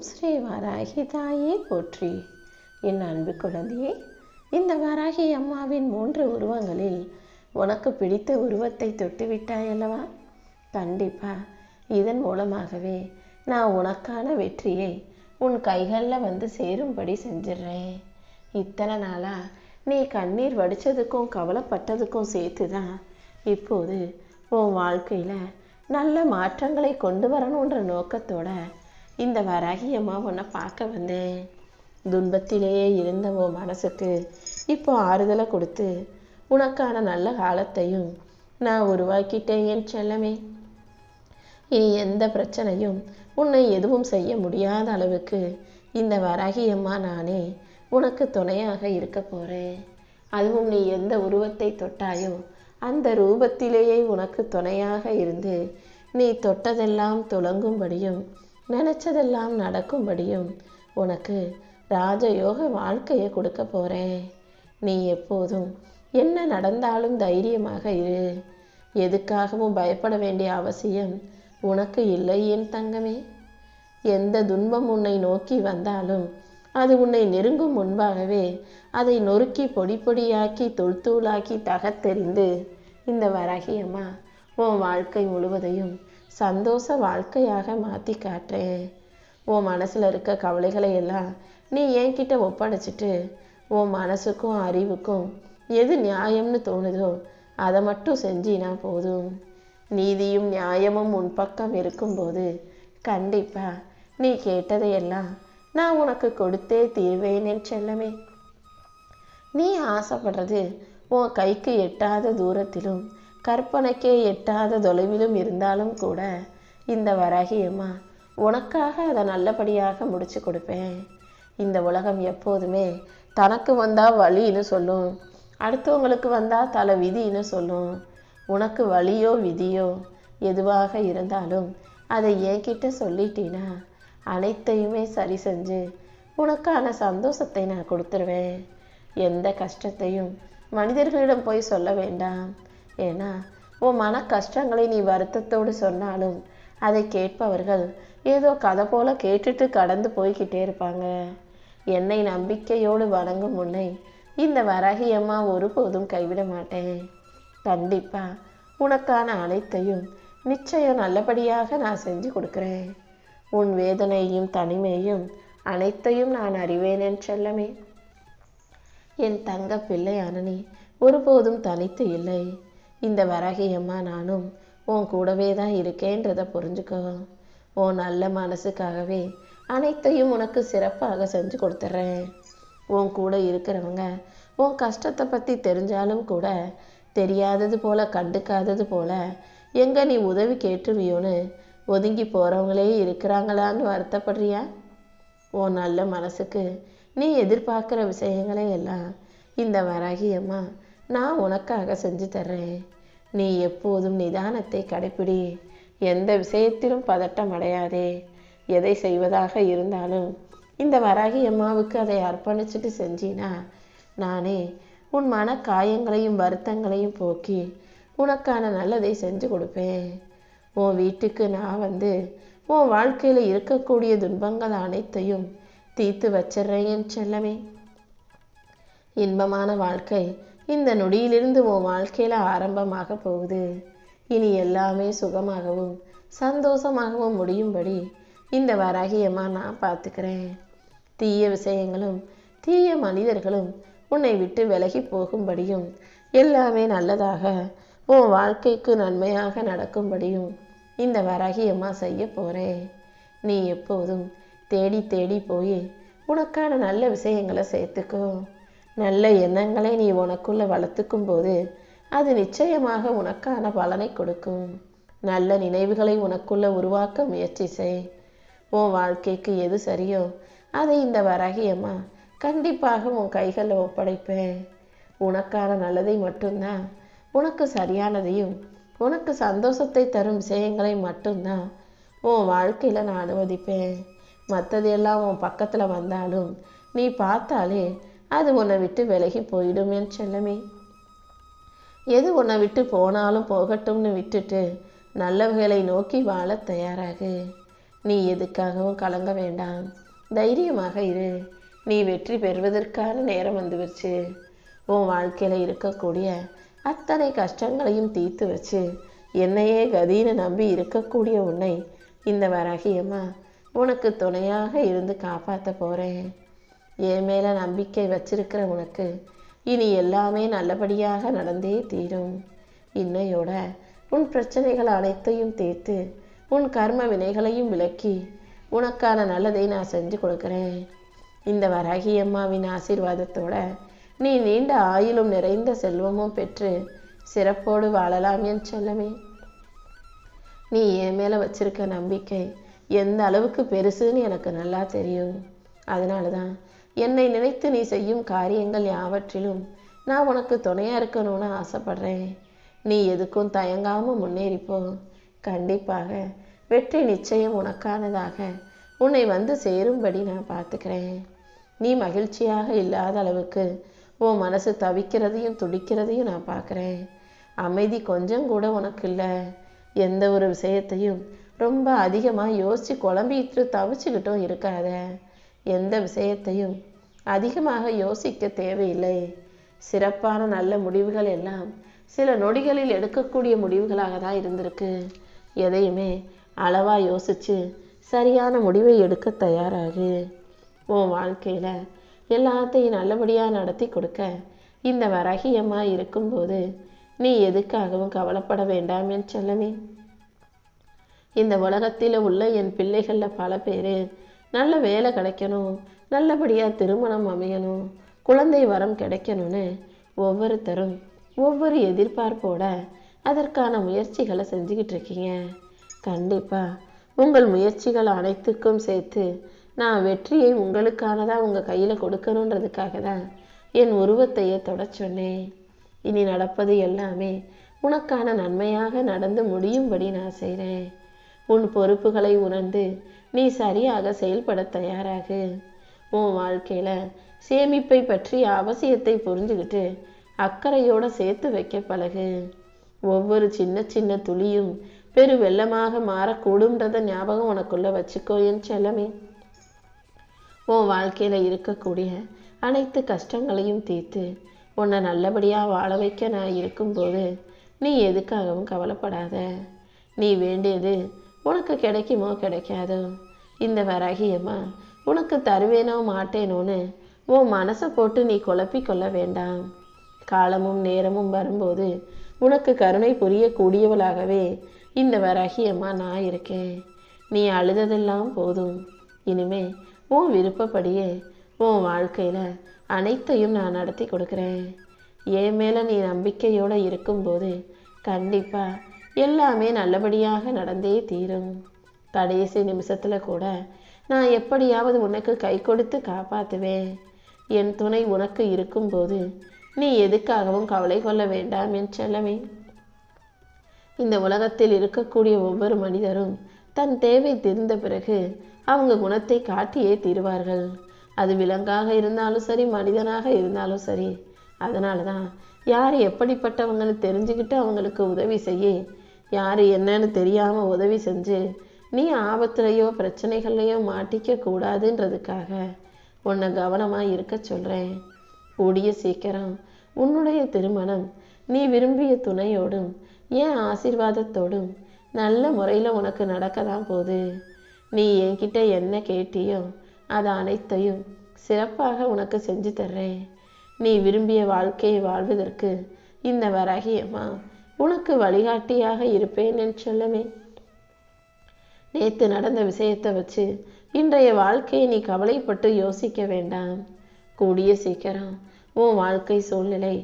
ஸ்ரீ வராகி தாயே போற்றி. என் அன்பு குழந்தையே, இந்த வராகி அம்மாவின் 3 உருவங்களில் உனக்கு பிடித்த உருவத்தை தொட்டுவிட்டாய் அல்லவா? கண்டிப்பா இதன் மூலமாகவே நான் உனக்கான வெற்றியை உன் கைகளில் வந்து சேரும்படி செஞ்சிடுறேன். இத்தனை நாளா நீ கண்ணீர் வடித்ததுக்கும் கவலைப்பட்டதுக்கும் சேர்த்து தான் இப்போது உன் வாழ்க்கையில் நல்ல மாற்றங்களை கொண்டு வரணுன்ற நோக்கத்தோட இந்த வராகி அம்மா உன்னை பார்க்க வந்தேன். துன்பத்திலேயே இருந்த உன் மனசுக்கு இப்போ ஆறுதலை கொடுத்து உனக்கான நல்ல காலத்தையும் நான் உருவாக்கிட்டேன் என் செல்லமே. இனி எந்த பிரச்சனையும் உன்னை எதுவும் செய்ய முடியாத அளவுக்கு இந்த வராகி அம்மா நானே உனக்கு துணையாக இருக்க போகிறேன். அதுவும் நீ எந்த உருவத்தை தொட்டாயோ அந்த ரூபத்திலேயே உனக்கு துணையாக இருந்து நீ தொட்டதெல்லாம் துலங்கும்படியும் நினச்சதெல்லாம் நடக்கும்படியும் உனக்கு ராஜயோக வாழ்க்கையை கொடுக்க போகிறேன். நீ எப்போதும் என்ன நடந்தாலும் தைரியமாக இரு. எதுக்காகவும் பயப்பட வேண்டிய அவசியம் உனக்கு இல்லை என் தங்கமே. எந்த துன்பம் உன்னை நோக்கி வந்தாலும் அது உன்னை நெருங்கும் முன்பாகவே அதை நொறுக்கி பொடி பொடியாக்கி தூளாக்கி தகத்தெறிந்து இந்த வராகி அம்மா உன் வாழ்க்கை முழுவதையும் சந்தோஷ வாழ்க்கையாக மாற்றி காட்டுறேன். உன் மனசில் இருக்க கவலைகளை எல்லாம் நீ என்கிட்ட ஒப்படைச்சிட்டு உன் மனசுக்கும் அறிவுக்கும் எது நியாயம்னு தோணுதோ அதை மட்டும் செஞ்சினா போதும். நீதியும் நியாயமும் உன் பக்கம் இருக்கும்போது கண்டிப்பா நீ கேட்டதையெல்லாம் நான் உனக்கு கொடுத்தே தீர்வேன் என் செல்லமே. நீ ஆசைப்படுறது உன் கைக்கு எட்டாத தூரத்திலும் கற்பனைக்கே எட்டாத தொலைவிலும் இருந்தாலும் கூட இந்த வராகி அம்மா உனக்காக அதை நல்லபடியாக முடிச்சு கொடுப்பேன். இந்த உலகம் எப்போதுமே தனக்கு வந்தால் வலின்னு சொல்லும், அடுத்தவங்களுக்கு வந்தால் தலை விதின்னு சொல்லும். உனக்கு வலியோ விதியோ எதுவாக இருந்தாலும் அதை என்கிட்ட சொல்லிட்டீனா அனைத்தையுமே சரி செஞ்சு உனக்கான சந்தோஷத்தை நான் கொடுத்துருவேன். எந்த கஷ்டத்தையும் மனிதர்களிடம் போய் சொல்ல வேண்டாம். ஏன்னா உன் மன கஷ்டங்களை நீ வருத்தத்தோடு சொன்னாலும் அதை கேட்பவர்கள் ஏதோ கதை போல கேட்டுட்டு கடந்து போய்கிட்டே இருப்பாங்க. என்னை நம்பிக்கையோடு வணங்கும் உன்னை இந்த வராகி அம்மா ஒருபோதும் கைவிட மாட்டேன். கண்டிப்பா உனக்கான அனைத்தையும் நிச்சயம் நல்லபடியாக நான் செஞ்சு கொடுக்குறேன். உன் வேதனையும் தனிமையும் அனைத்தையும் நான் அறிவேன் என் செல்லமே. என் தங்க பிள்ளையான நீ ஒருபோதும் தனித்து இல்லை. இந்த வராகி அம்மா நானும் உன் கூடவே தான் இருக்கேன்றதை புரிஞ்சுக்கோ. உன் நல்ல மனசுக்காகவே அனைத்தையும் உனக்கு சிறப்பாக செஞ்சு கொடுத்துட்றேன். உன் கூட இருக்கிறவங்க உன் கஷ்டத்தை பற்றி தெரிஞ்சாலும் கூட தெரியாதது போல கண்டுக்காதது போல எங்கே நீ உதவி கேட்டுவியோன்னு ஒதுங்கி போகிறவங்களே இருக்கிறாங்களான்னு வருத்தப்படுறியா? உன் நல்ல மனசுக்கு நீ எதிர்பார்க்குற விஷயங்களை எல்லாம் இந்த வராகி அம்மா நான் உனக்காக செஞ்சு தர்றேன். நீ எப்போதும் நிதானத்தை கடைப்பிடி. எந்த விஷயத்திலும் பதட்டம் அடையாதே. எதை செய்வதாக இருந்தாலும் இந்த வராகி அம்மாவுக்கு அதை அர்ப்பணிச்சுட்டு செஞ்சினா நானே உன் மன காயங்களையும் வருத்தங்களையும் போக்கி உனக்கான நல்லதை செஞ்சு கொடுப்பேன். உன் வீட்டுக்கு நான் வந்து உன் வாழ்க்கையில் இருக்கக்கூடிய துன்பங்கள் அனைத்தையும் தீர்த்து வச்சிடுறேன் என் செல்லமே. இன்பமான வாழ்க்கை இந்த நொடியிலிருந்து உன் வாழ்க்கையில் ஆரம்பமாக போகுது. இனி எல்லாமே சுகமாகவும் சந்தோஷமாகவும் முடியும்படி இந்த வராகி அம்மா நான் பார்த்துக்கிறேன். தீய விஷயங்களும் தீய மனிதர்களும் உன்னை விட்டு விலகி போகும்படியும் எல்லாமே நல்லதாக உன் வாழ்க்கைக்கு நன்மையாக நடக்கும்படியும் இந்த வராகி அம்மா செய்ய போகிறேன். நீ எப்போதும் தேடி தேடி போய் உனக்கான நல்ல விஷயங்களை சேர்த்துக்கோ. நல்ல எண்ணங்களை நீ உனக்குள்ள வளர்த்துக்கும் போது அது நிச்சயமாக உனக்கான பலனை கொடுக்கும். நல்ல நினைவுகளை உனக்குள்ள உருவாக்க முயற்சி செய். உன் வாழ்க்கைக்கு எது சரியோ அதை இந்த வராகி அம்மா கண்டிப்பாக உன் கைகளில் ஒப்படைப்பேன். உனக்கான நல்லதை மட்டும்தான், உனக்கு சரியானதையும் உனக்கு சந்தோஷத்தை தரும் விஷயங்களை மட்டும்தான் உன் வாழ்க்கையில் நான் அனுமதிப்பேன். மற்றதெல்லாம் உன் பக்கத்தில் வந்தாலும் நீ பார்த்தாலே அது உன்னை விட்டு விலகி போயிடும் என் செல்லமே. எது உன்னை விட்டு போனாலும் போகட்டும்னு விட்டுட்டு நல்லவர்களை நோக்கி வாழ தயாராகு. நீ எதுக்காகவும் கலங்க வேண்டாம், தைரியமாக இரு. நீ வெற்றி பெறுவதற்கான நேரம் வந்துருச்சு. உன் வாழ்க்கையில் இருக்கக்கூடிய அத்தனை கஷ்டங்களையும் தீர்த்து வச்சு என்னையே கதின்னு நம்பி இருக்கக்கூடிய உன்னை இந்த வராகியம்மா உனக்கு துணையாக இருந்து காப்பாற்ற போகிறேன். என் மேலே நம்பிக்கை வச்சிருக்கிற உனக்கு இனி எல்லாமே நல்லபடியாக நடந்தே தீரும். இன்னையோட உன் பிரச்சனைகள் அனைத்தையும் தீர்த்து உன் கர்ம வினைகளையும் விலக்கி உனக்கான நல்லதை நான் செஞ்சு கொடுக்குறேன். இந்த வராகியம்மாவின் ஆசீர்வாதத்தோட நீ நீண்ட ஆயுளும் நிறைந்த செல்வமும் பெற்று சிறப்போடு வாழலாம் என் செல்லமே. நீ என் மேலே வச்சிருக்க நம்பிக்கை எந்த அளவுக்கு பெருசுன்னு எனக்கு நல்லா தெரியும். அதனால தான் என்னை நினைத்து நீ செய்யும் காரியங்கள் யாவற்றிலும் நான் உனக்கு துணையாக இருக்கணும்னு ஆசைப்படுறேன். நீ எதுக்கும் தயங்காமல் முன்னேறிப்போ. கண்டிப்பாக வெற்றி நிச்சயம் உனக்கானதாக உன்னை வந்து சேரும்படி நான் பார்த்துக்கிறேன். நீ மகிழ்ச்சியாக இல்லாத அளவுக்கு உன் மனசு தவிக்கிறதையும் துடிக்கிறதையும் நான் பார்க்குறேன். அமைதி கொஞ்சம் கூட உனக்கு இல்லை. எந்த ஒரு விஷயத்தையும் ரொம்ப அதிகமாக யோசித்து குழம்பிட்டு தவிச்சுக்கிட்டும் இருக்காத. எந்த விஷயத்தையும் அதிகமாக யோசிக்க தேவையில்லை. சிறப்பான நல்ல முடிவுகள் எல்லாம் சில நொடிகளில் எடுக்கக்கூடிய முடிவுகளாக தான் இருந்திருக்கு. எதையுமே அளவாக யோசித்து சரியான முடிவை எடுக்க தயாராகு. உன் வாழ்க்கையில் எல்லாத்தையும் நல்லபடியாக நடத்தி கொடுக்க இந்த வராகியம்மா இருக்கும்போது நீ எதுக்காகவும் கவலைப்பட வேண்டாம் என் செல்லமே. இந்த உலகத்தில் உள்ள என் பிள்ளைகளில் பல பேர் நல்ல வேலை கிடைக்கணும், நல்லபடியாக திருமணம் அமையணும், குழந்தை வரம் கிடைக்கணும்னு ஒவ்வொருத்தரும் ஒவ்வொரு எதிர்பார்ப்போட அதற்கான முயற்சிகளை செஞ்சுக்கிட்டு இருக்கீங்க. கண்டிப்பாக உங்கள் முயற்சிகள் அனைத்துக்கும் சேர்த்து நான் வெற்றியை உங்களுக்கானதாக உங்கள் கையில் கொடுக்கணுன்றதுக்காக தான் என் உருவத்தையே தொட சொன்னேன். இனி நடப்பது எல்லாமே உனக்கான நன்மையாக நடந்து முடியும்படி நான் செய்கிறேன். உன் பொறுப்புகளை உணர்ந்து நீ சரியாக செயல்பட தயாராகு. உன் வாழ்க்கையில் சேமிப்பை பற்றிய அவசியத்தை புரிஞ்சுக்கிட்டு அக்கறையோடு சேர்த்து வைக்க பழகு. ஒவ்வொரு சின்ன சின்ன துளியும் பெரு வெள்ளமாக மாறக்கூடும்ன்றத ஞாபகம் உனக்குள்ள வச்சுக்கோ என் செல்லமே. உன் வாழ்க்கையில் இருக்கக்கூடிய அனைத்து கஷ்டங்களையும் தீர்த்து உன்னை நல்லபடியாக வாழ வைக்க நான் இருக்கும்போது நீ எதுக்காகவும் கவலைப்படாத. நீ வேண்டியது உனக்கு கிடைக்குமோ கிடைக்காதோ, இந்த வராகியம்மா உனக்கு தருவேனோ மாட்டேனோன்னு உன் மனசை போட்டு நீ குழப்பி கொள்ள வேண்டாம். காலமும் நேரமும் வரும்போது உனக்கு கருணை புரியக்கூடியவளாகவே இந்த வராகியம்மா நான் இருக்கேன். நீ அழுததெல்லாம் போதும். இனிமே உன் விருப்பப்படியே உன் வாழ்க்கையில் அனைத்தையும் நான் நடத்தி கொடுக்குறேன். என் மேலே நீ நம்பிக்கையோடு இருக்கும்போது கண்டிப்பாக எல்லாமே நல்லபடியாக நடந்தே தீரும். கடைசி நிமிஷத்தில் கூட நான் எப்படியாவது உனக்கு கை கொடுத்து காப்பாற்றுவேன். என் துணை உனக்கு இருக்கும்போது நீ எதுக்காகவும் கவலை கொள்ள வேண்டாம் என் செல்லமே. இந்த உலகத்தில் இருக்கக்கூடிய ஒவ்வொரு மனிதரும் தன் தேவை தீர்ந்த பிறகு அவங்க குணத்தை காட்டியே தீருவார்கள். அது விலங்காக இருந்தாலும் சரி, மனிதனாக இருந்தாலும் சரி. அதனால தான் யார் எப்படிப்பட்டவங்கன்னு தெரிஞ்சுக்கிட்டு அவங்களுக்கு உதவி செய்ய, யார் என்னன்னு தெரியாமல் உதவி செஞ்சு நீ ஆபத்துலையோ பிரச்சனைகள்லையோ மாட்டிக்க கூடாதுன்றதுக்காக உன்னை கவனமாக இருக்க சொல்கிறேன். கூடிய சீக்கிரம் உன்னுடைய திருமணம் நீ விரும்பிய துணையோடும் என் ஆசீர்வாதத்தோடும் நல்ல முறையில் உனக்கு நடக்க தான் போகுது. நீ என்கிட்ட என்ன கேட்டியோ அது அனைத்தையும் சிறப்பாக உனக்கு செஞ்சு தர்றேன். நீ விரும்பிய வாழ்க்கையை வாழ்வதற்கு இந்த வராகியம்மா உனக்கு வழிகாட்டியாக இருப்பேன் என் செல்லமே. நேற்று நடந்த விஷயத்தை வச்சு இன்றைய வாழ்க்கையை நீ கவலைப்பட்டு யோசிக்க வேண்டாம். கூடிய சீக்கிரம் உன் வாழ்க்கை சூழ்நிலை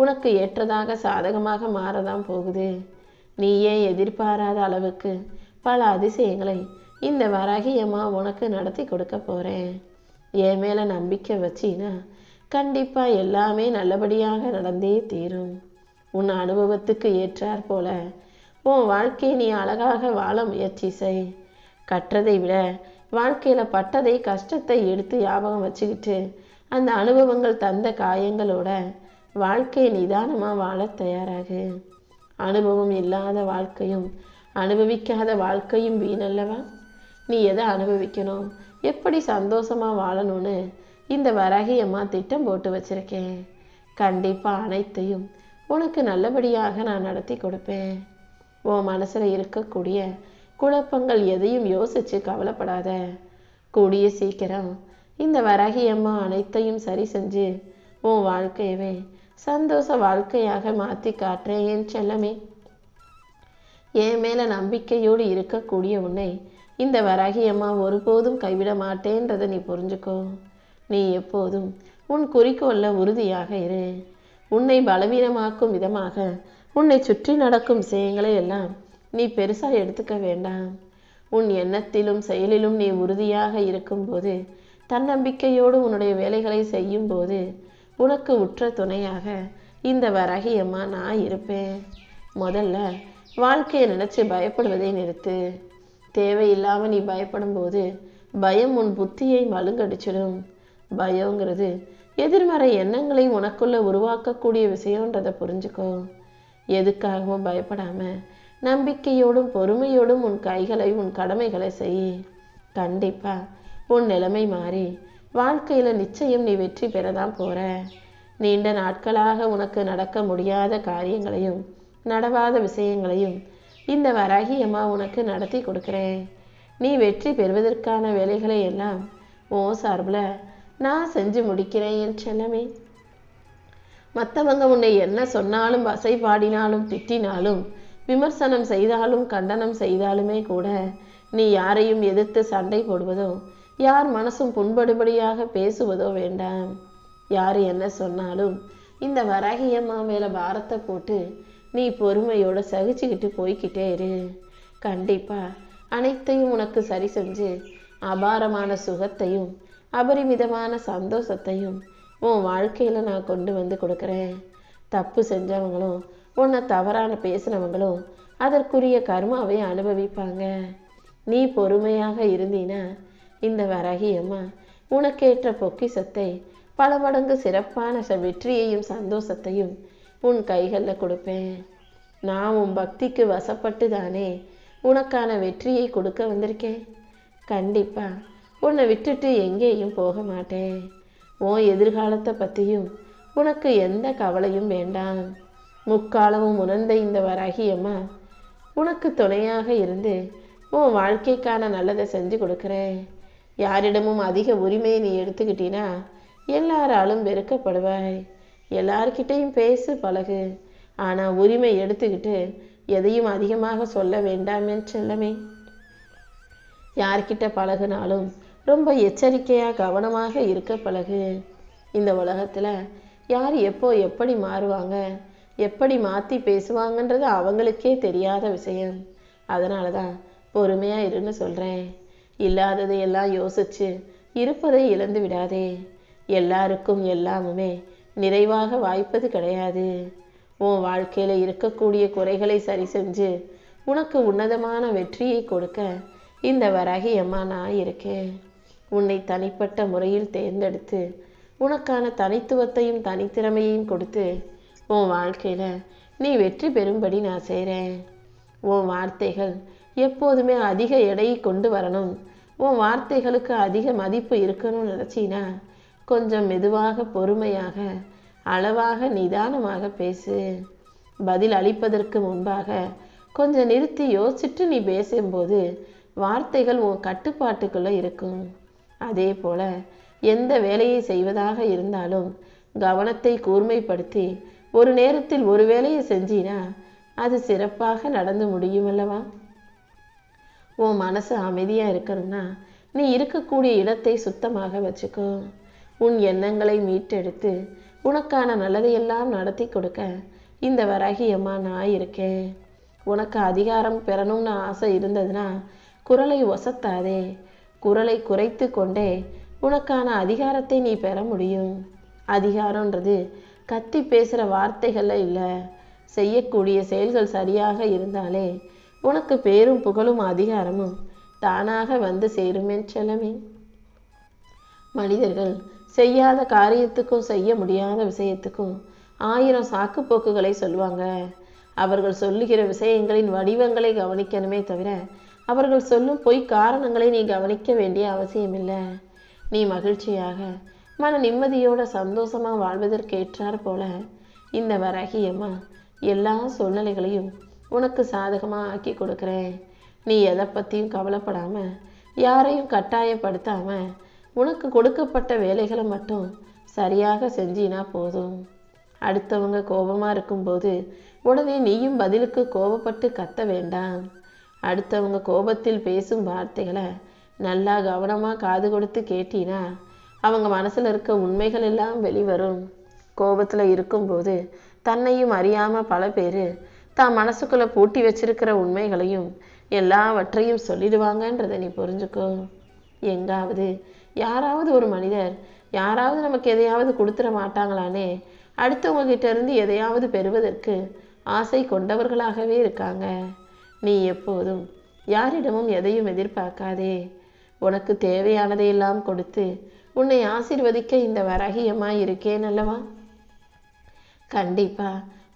உனக்கு ஏற்றதாக சாதகமாக மாறதான் போகுது. நீயே எதிர்பாராத அளவுக்கு பல அதிசயங்களை இந்த வராகியம்மா உனக்கு நடத்தி கொடுக்க போகிறேன். என் மேலே நம்பிக்கை வச்சினா கண்டிப்பாக எல்லாமே நல்லபடியாக நடந்தே தீரும். உன் அனுபவத்துக்கு ஏற்றாற் போல உன் வாழ்க்கையை நீ அழகாக வாழ முயற்சி செய். கற்றதை விட வாழ்க்கையில் பட்டதை கஷ்டத்தை எடுத்து ஞாபகம் வச்சுக்கிட்டு அந்த அனுபவங்கள் தந்த காயங்களோட வாழ்க்கையை நிதானமாக வாழ தயாராகு. அனுபவம் இல்லாத வாழ்க்கையும் அனுபவிக்காத வாழ்க்கையும் வீணல்லவா? நீ எதை அனுபவிக்கணும், எப்படி சந்தோஷமாக வாழணும்னு இந்த வராகி அம்மா திட்டம் போட்டு வச்சிருக்கேன். கண்டிப்பாக அனைத்தையும் உனக்கு நல்லபடியாக நான் நடத்தி கொடுப்பேன். உன் மனசில் இருக்கக்கூடிய குழப்பங்கள் எதையும் யோசித்து கவலைப்படாத. கூடிய சீக்கிரம் இந்த வராகி அம்மா அனைத்தையும் சரி செஞ்சு உன் வாழ்க்கையவே சந்தோஷ வாழ்க்கையாக மாற்றி காட்டுறேன் என் செல்லமே. என் மேலே நம்பிக்கையோடு இருக்கக்கூடிய உன்னை இந்த வராகி அம்மா ஒருபோதும் கைவிட மாட்டேன்றதை நீ புரிஞ்சுக்கோ. நீ எப்போதும் உன் குறிக்கோளில் உறுதியாக இரு. உன்னை பலவீனமாக்கும் விதமாக உன்னை சுற்றி நடக்கும் விஷயங்களை எல்லாம் நீ பெருசாக எடுத்துக்க வேண்டாம். உன் எண்ணத்திலும் செயலிலும் நீ உறுதியாக இருக்கும்போது, தன்னம்பிக்கையோடு உன்னுடைய வேலைகளை செய்யும்போது உனக்கு உற்ற துணையாக இந்த வராகி அம்மா நான் இருப்பேன். முதல்ல வாழ்க்கையை நினச்சி பயப்படுவதை நிறுத்து. தேவையில்லாமல் நீ பயப்படும் போது பயம் உன் புத்தியை மழுங்கடிச்சிடும். பயங்கிறது எதிர்மறை எண்ணங்களை உனக்குள்ள உருவாக்கக்கூடிய விஷயன்றதை புரிஞ்சுக்கோ. எதுக்காகவும் பயப்படாம நம்பிக்கையோடும் பொறுமையோடும் உன் கைகளை உன் கடமைகளை செய். கண்டிப்பா உன் நிலைமை மாறி வாழ்க்கையில நிச்சயம் நீ வெற்றி பெறதான் போற. நீண்ட நாட்களாக உனக்கு நடக்க முடியாத காரியங்களையும் நடவாத விஷயங்களையும் இந்த வராகி அம்மா உனக்கு நடத்தி கொடுக்குறேன். நீ வெற்றி பெறுவதற்கான வேலைகளை எல்லாம் ஓ சார்பில் நான் செஞ்சு முடிக்கிறேன் என் செல்லமே. மற்றவங்க உன்னை என்ன சொன்னாலும், வசை பாடினாலும், திட்டினாலும், விமர்சனம் செய்தாலும், கண்டனம் செய்தாலுமே கூட நீ யாரையும் எதிர்த்து சண்டை போடுவதோ, யார் மனசும் புண்படுபடியாக பேசுவதோ வேண்டாம். யார் என்ன சொன்னாலும் இந்த வராகி அம்மா மேலே பாரத்தை போட்டு நீ பொறுமையோடு சகிச்சுக்கிட்டு போய்கிட்டே இரு. கண்டிப்பா அனைத்தையும் உனக்கு சரி செஞ்சு அபாரமான சுகத்தையும் அபரிமிதமான சந்தோஷத்தையும் உன் வாழ்க்கையில் நான் கொண்டு வந்து கொடுக்குறேன். தப்பு செஞ்சவங்களும் உன்னை தவறான பேசினவங்களும் அதற்குரிய கர்மாவை அனுபவிப்பாங்க. நீ பொறுமையாக இருந்தீனா இந்த வராகி அம்மா உனக்கேற்ற பொக்கிஷத்தை பல மடங்கு சிறப்பான வெற்றியையும் சந்தோஷத்தையும் உன் கைகளில் கொடுப்பேன். நான் உன் பக்திக்கு வசப்பட்டு தானே உனக்கான வெற்றியை கொடுக்க வந்திருக்கேன். கண்டிப்பா உன்னை விட்டுட்டு எங்கேயும் போக மாட்டேன். உன் எதிர்காலத்தை பற்றியும் உனக்கு எந்த கவலையும் வேண்டாம். முக்காலமும் உணர்ந்த இந்த வராகி அம்மா உனக்கு துணையாக இருந்து உன் வாழ்க்கைக்கான நல்லதை செஞ்சு கொடுக்குறேன். யாரிடமும் அதிக உரிமையை நீ எடுத்துக்கிட்டீன்னா எல்லாராலும் வெறுக்கப்படுவாய். எல்லார்கிட்டையும் பேசு, பழகு. ஆனால் உரிமை எடுத்துக்கிட்டு எதையும் அதிகமாக சொல்ல வேண்டாம் என் செல்லமே. யார்கிட்ட பழகுனாலும் ரொம்ப எச்சரிக்கையாக கவனமாக இருக்க பழகு. இந்த உலகத்தில் யார் எப்போ எப்படி மாறுவாங்க, எப்படி மாற்றி பேசுவாங்கன்றது அவங்களுக்கே தெரியாத விஷயம். அதனால தான் பொறுமையாக இருன்னு சொல்கிறேன். இல்லாததையெல்லாம் யோசிச்சு இருப்பதை இழந்து விடாதே. எல்லாருக்கும் எல்லாமுமே நிறைவாக வாய்ப்பது கிடையாது. உன் வாழ்க்கையில் இருக்கக்கூடிய குறைகளை சரி செஞ்சு உனக்கு உன்னதமான வெற்றியை கொடுக்க இந்த வராகி அம்மா நான் இருக்கேன். உன்னை தனிப்பட்ட முறையில் தேர்ந்தெடுத்து உனக்கான தனித்துவத்தையும் தனித்திறமையையும் கொடுத்து உன் வாழ்க்கையில் நீ வெற்றி பெறும்படி நான் செய்கிறேன். உன் வார்த்தைகள் எப்போதுமே அதிக எடையை கொண்டு வரணும், உன் வார்த்தைகளுக்கு அதிக மதிப்பு இருக்கணும்னு நினச்சினா கொஞ்சம் மெதுவாக, பொறுமையாக, அளவாக, நிதானமாக பேசு. பதில் அளிப்பதற்கு முன்பாக கொஞ்சம் நிறுத்தி யோசிச்சுட்டு நீ பேசும்போது வார்த்தைகள் உன் கட்டுப்பாட்டுக்குள்ளே இருக்கும். அதே போல் எந்த வேலையை செய்வதாக இருந்தாலும் கவனத்தை கூர்மைப்படுத்தி ஒரு நேரத்தில் ஒரு வேலையை செஞ்சினா அது சிறப்பாக நடந்து முடியும் அல்லவா? உன் மனசு அமைதியாக இருக்கணும்னா நீ இருக்கக்கூடிய இடத்தை சுத்தமாக வச்சுக்கோ. உன் எண்ணங்களை மீட்டெடுத்து உனக்கான நல்லதையெல்லாம் நடத்தி கொடுக்க இந்த வராகி அம்மா நான் இருக்கேன். உனக்கு அதிகாரம் பெறணும்னு ஆசை இருந்ததுன்னா குரலை ஒசத்தாதே. குரலை குறைத்து கொண்டே உனக்கான அதிகாரத்தை நீ பெற முடியும். அதிகாரன்றது கத்தி பேசுகிற வார்த்தைகளில் இல்லை, செய்யக்கூடிய செயல்கள் சரியாக இருந்தாலே உனக்கு பேரும் புகழும் அதிகாரமும் தானாக வந்து சேருமே செல்லமே. மனிதர்கள் செய்யாத காரியத்துக்கும் செய்ய முடியாத விஷயத்துக்கும் 1000 சாக்குப்போக்குகளை சொல்லுவாங்க. அவர்கள் சொல்லுகிற விஷயங்களின் வடிவங்களை கவனிக்கணுமே தவிர அவர்கள் சொல்லும் பொய் காரணங்களை நீ கவனிக்க வேண்டிய அவசியமில்லை. நீ மகிழ்ச்சியாக மன நிம்மதியோட சந்தோஷமா வாழ்வதற்கேற்றார் போல இந்த வராகியம்மா எல்லா சூழ்நிலைகளையும் உனக்கு சாதகமா ஆக்கி கொடுக்குறேன். நீ எதை பற்றியும் கவலைப்படாம, யாரையும் கட்டாயப்படுத்தாம, உனக்கு கொடுக்கப்பட்ட வேலைகளை மட்டும் சரியாக செஞ்சினா போதும். அடுத்தவங்க கோபமாக இருக்கும்போது உடனே நீயும் பதிலுக்கு கோபப்பட்டு கத்த வேண்டாம். அடுத்தவங்க கோபத்தில் பேசும் வார்த்தைகளை நல்லா கவனமாக காது கொடுத்து கேட்டினா அவங்க மனசில் இருக்க உண்மைகள் எல்லாம் வெளிவரும். கோபத்தில் இருக்கும்போது தன்னையும் அறியாமல் பல பேர் தான் மனசுக்குள்ளே பூட்டி வச்சிருக்கிற உண்மைகளையும் எல்லாவற்றையும் சொல்லிடுவாங்கன்றதை நீ புரிஞ்சுக்கோ. எங்காவது யாராவது ஒரு மனிதர் யாராவது நமக்கு எதையாவது கொடுத்துட மாட்டாங்களானே அடுத்தவங்க கிட்ட இருந்து எதையாவது பெறுவதற்கு ஆசை கொண்டவர்களாகவே இருக்காங்க. நீ எப்போதும் யாரிடமும் எதையும் எதிர்பார்க்காதே. உனக்கு தேவையானதையெல்லாம் கொடுத்து உன்னை ஆசீர்வதிக்க இந்த வராகியம்மா இருக்கேன் அல்லவா? கண்டிப்பா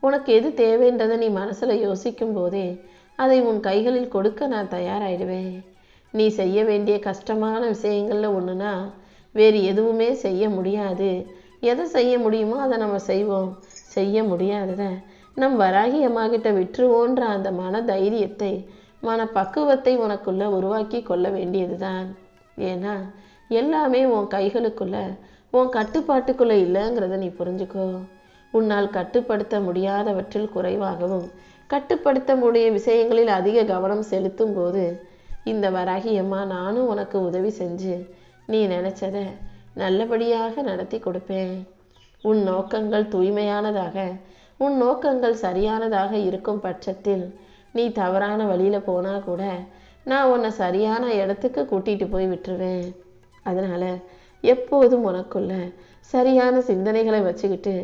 உனக்கு எது தேவைன்றதை நீ மனசுல யோசிக்கும் போதே அதை உன் கைகளில் கொடுக்க நான் தயாராயிடுவேன். நீ செய்ய வேண்டிய கஷ்டமான விஷயங்கள்ல ஒண்ணுனா வேறு எதுவுமே செய்ய முடியாது. எதை செய்ய முடியுமோ அதை நம்ம செய்வோம். செய்ய முடியாததை நம் வராகி அம்மா கிட்ட விட்டுருவோன்ற அந்த மன தைரியத்தை, மன பக்குவத்தை உனக்குள்ள உருவாக்கி கொள்ள வேண்டியதுதான். ஏன்னா எல்லாமே உன் கைகளுக்குள்ள, உன் கட்டுப்பாட்டுக்குள்ள இல்லைங்கிறத நீ புரிஞ்சுக்கோ. உன்னால் கட்டுப்படுத்த முடியாதவற்றில் குறைவாகவும் கட்டுப்படுத்த முடிய விஷயங்களில் அதிக கவனம் செலுத்தும் போது இந்த வராகி அம்மா நானும் உனக்கு உதவி செஞ்சு நீ நினைச்சத நல்லபடியாக நடத்தி கொடுப்பேன். உன் நோக்கங்கள் தூய்மையானதாக, உன் நோக்கங்கள் சரியானதாக இருக்கும் பட்சத்தில் நீ தவறான வழியில போனா கூட நான் உன்னை சரியான இடத்துக்கு கூட்டிட்டு போய் விட்டுருவேன். அதனால எப்போதும் உனக்குள்ள சரியான சிந்தனைகளை வச்சுக்கிட்டு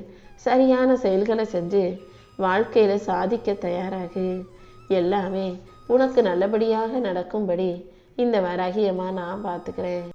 சரியான செயல்களை செஞ்சு வாழ்க்கையில சாதிக்க தயாராகு. எல்லாமே உனக்கு நல்லபடியாக நடக்கும்படி இந்த வராகியம்மா நான் பார்த்துக்கிறேன்.